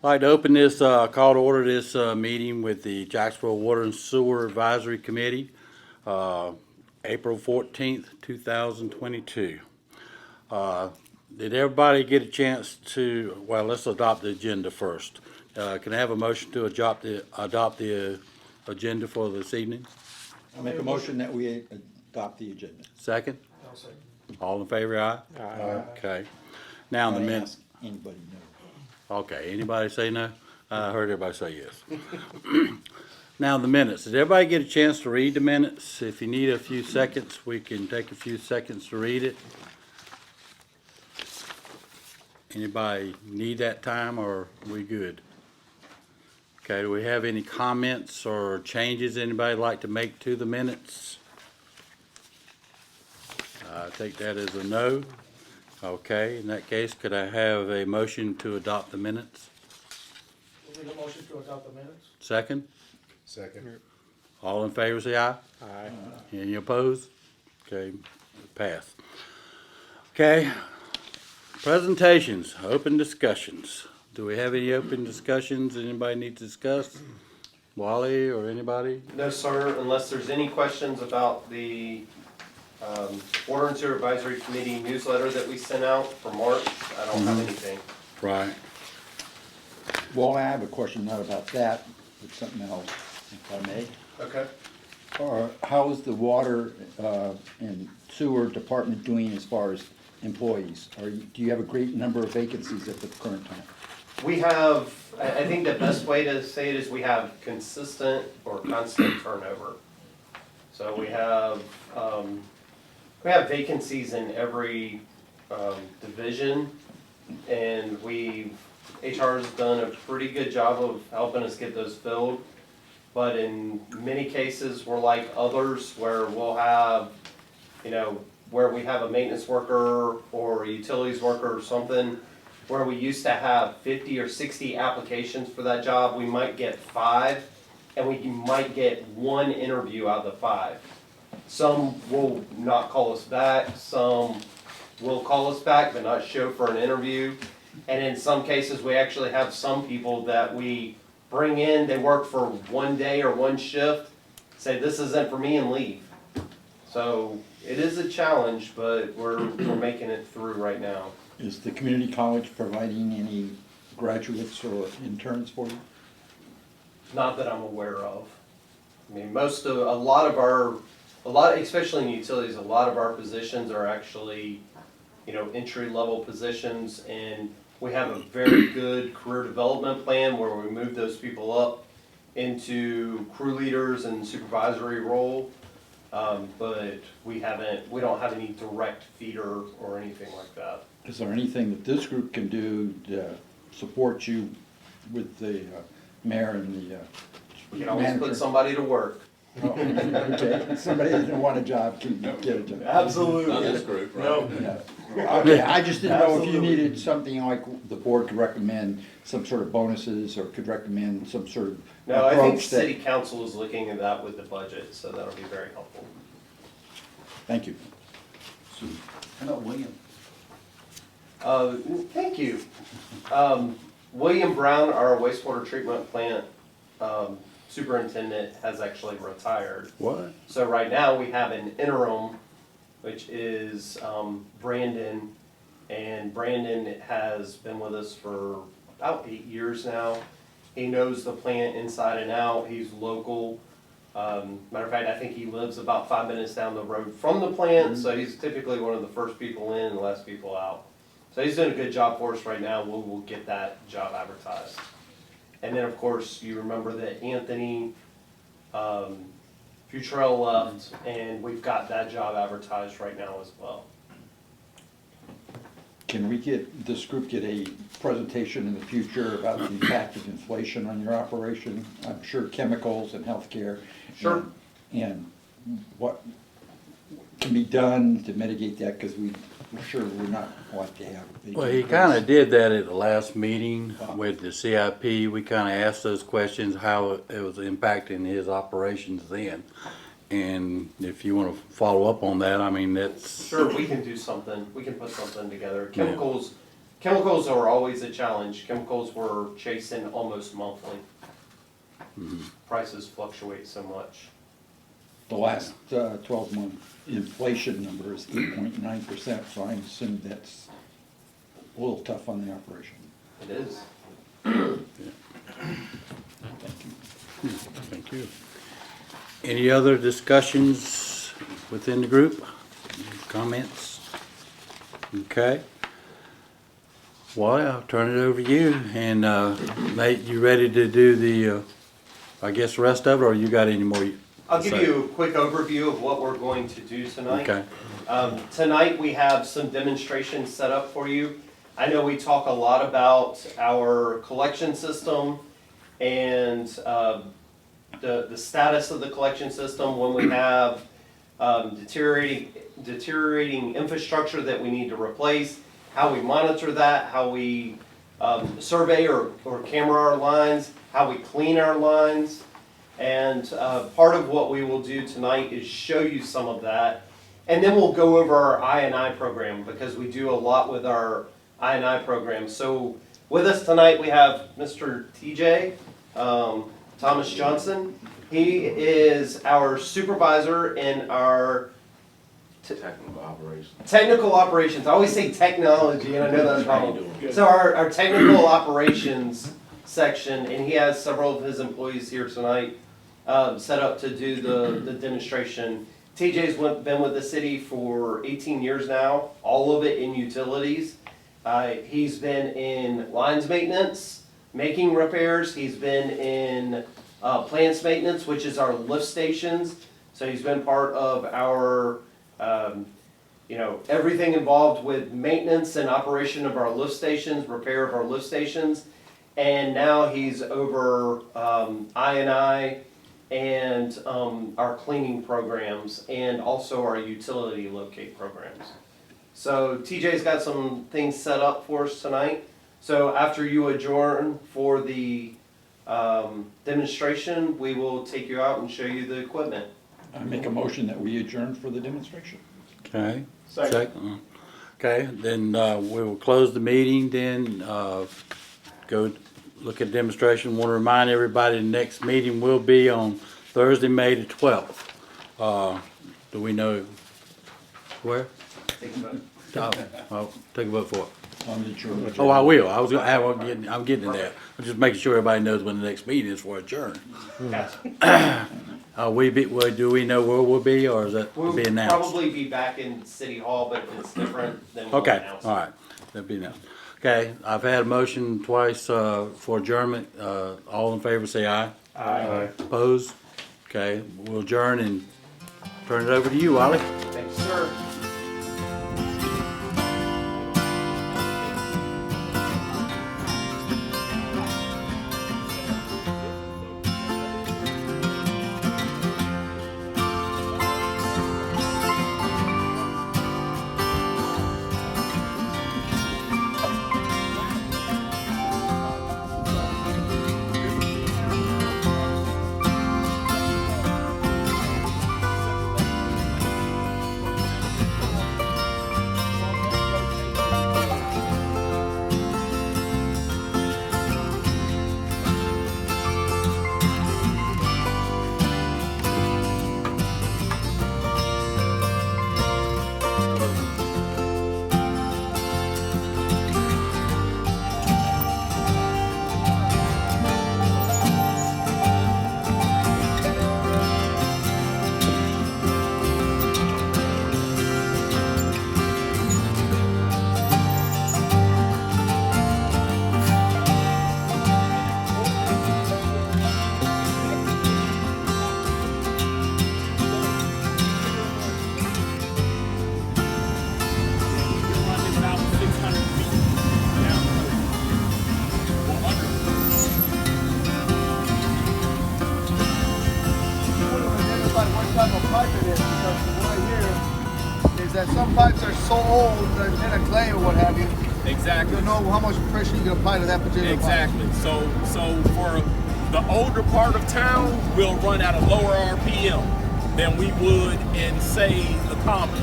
I'd like to open this, call to order this meeting with the Jacksonville Water and Sewer Advisory Committee, April 14th, 2022. Did everybody get a chance to, well, let's adopt the agenda first. Can I have a motion to adopt the agenda for this evening? I'll make a motion that we adopt the agenda. Second? I'll second. All in favor, aye? Aye. Okay. Now the Can I minutes. ask anybody no? Okay, anybody say no? I heard everybody say yes. Now the minutes. Did everybody get a chance to read the minutes? If you need a few seconds, we can take a few seconds to read it. Anybody need that time or we good? Okay, do we have any comments or changes anybody like to make to the minutes? I take that as a no. Okay, in that case, could I have a motion to adopt the minutes? We'll make a motion to adopt the minutes. Second? Second. All in favor, say aye. Aye. Any opposed? Okay, pass. Okay, presentations, open discussions. Do we have any open discussions anybody need to discuss? Wally or anybody? No, sir, unless there's any questions about the Water and Sewer Advisory Committee newsletter that we sent out for March, I don't have anything. Right. Well, I have a question not about that, but something else, if I may. Okay. How is the water and sewer department doing as far as employees? Do you have a great number of vacancies at the current time? We have, I think the best way to say it is we have consistent or constant turnover. So we have vacancies in every division, and HR has done a pretty good job of helping us get those filled. But in many cases, we're like others where we'll have, where we have a maintenance worker or a utilities worker or something, where we used to have 50 or 60 applications for that job, we might get 5, and we might get 1 interview out of the 5. Some will not call us back, some will call us back but not show for an interview. And in some cases, we actually have some people that we bring in, they work for 1 day or 1 shift, say this isn't for me and leave. So it is a challenge, but we're making it through right now. Is the community college providing any graduates or interns for you? Not that I'm aware of. I mean, especially in utilities, a lot of our positions are actually, entry-level positions, and we have a very good career development plan where we move those people up into crew leaders and supervisory role. But we don't have any direct feeder or anything like that. Is there anything that this group can do to support you with the mayor and the We can always manager? put somebody to work. Oh, okay, somebody that doesn't want a job can get a job. Absolutely. Not this group, right? No. Yeah. Okay, I just didn't know if you Absolutely. needed something like the board could recommend some sort of bonuses or could recommend some sort of No, I think approach that. city council is looking at that with the budget, so that'll be very helpful. Thank you. How about William? Thank you. William Brown, our wastewater treatment plant superintendent, has actually retired. What? So right now, we have an interim, which is Brandon, and Brandon has been with us for about 8 years now. He knows the plant inside and out, he's local. Matter of fact, I think he lives about 5 minutes down the road from the plant, so he's typically one of the first people in and the last people out. So he's doing a good job for us right now. We'll get that job advertised. And then, of course, you remember that Anthony Futrell left, and we've got that job advertised right now as well. Can we get, this group get a presentation in the future about the impact of inflation on your operation? I'm sure chemicals and healthcare. Sure. And what can be done to mitigate that, because we're sure we're not like to have. a big Well, he increase. kind of did that at the last meeting with the CIP. We kind of asked those questions, how it was impacting his operations then. And if you want to follow up on that, I mean, that's. Sure, we can do something. We can put something together. Chemicals chemicals are always a challenge. Chemicals we're chasing almost monthly. Prices fluctuate so much. The last 12-month inflation number is 8.9%, so I assume that's a little tough on the operation. It is. Thank you. Thank you. Any other discussions within the group? Comments? Okay. Well, I'll turn it over to you, and Nate, you ready to do the, I guess, rest of it, or you got any more? I'll give you a quick overview of what we're going to do tonight. Okay. Tonight, we have some demonstrations set up for you. I know we talk a lot about our collection system and the status of the collection system when we have deteriorating infrastructure that we need to replace, how we monitor that, how we survey or camera our lines, how we clean our lines. And part of what we will do tonight is show you some of that. And then we'll go over our I&I program, because we do a lot with our I&I program. So with us tonight we have Mr. TJ Thomas Johnson. He is our supervisor in our technical operations. I always say technology, and I know that's wrong. So our technical operations section, and he has several of his employees here tonight set up to do the demonstration. TJ's been with the city for 18 years now, all of it in utilities. He's been in lines maintenance, making repairs. He's been in plants maintenance, which is our lift stations. So he's been part of our, everything involved with maintenance and operation of our lift stations, repair of our lift stations. And now he's over I&I and our cleaning programs, and also our utility locate programs. So TJ's got some things set up for us tonight. So after you adjourn for the demonstration, we will take you out and show you the equipment. I make a motion that we adjourn for the demonstration. Okay. Second. Okay, then we will close the meeting, then go look at demonstration. Want to remind everybody the next meeting will be on Thursday, May the 12th. Do we know where? Take a vote. I'll take a vote for it. On the adjournment. Oh, I will. I'm getting to that. I'm just making sure everybody knows when the next meeting is for adjourn. Gotcha. Do we know where we'll be, or is that We'll be announced? probably be back in City Hall, but if it's different, then we'll Okay, announce. all right, that'll be announced. Okay, I've had a motion twice for adjournment. All in favor, say aye. Aye. Opposed? Okay, we'll adjourn and turn it over to you, Wally. Thanks, sir. That some pipes are so old that in a clay or what have you, Exactly. you know how much pressure you can apply to that particular pipe. Exactly. So for the older part of town, we'll run at a lower RPM than we would in, say, the common.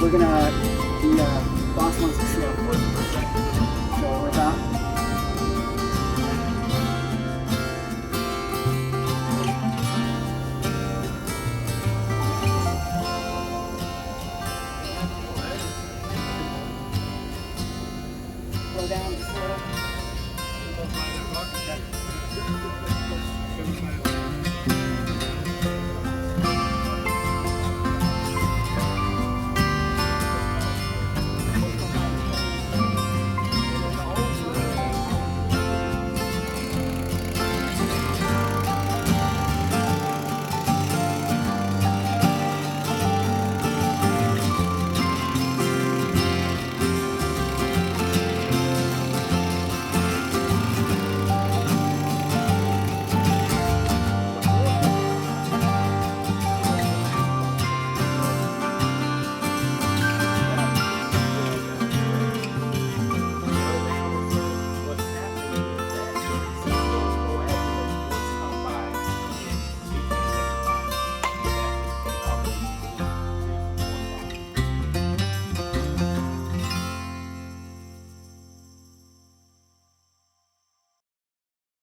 we're gonna, the boss wants to see our work for a second. So we're about. Go down the slope.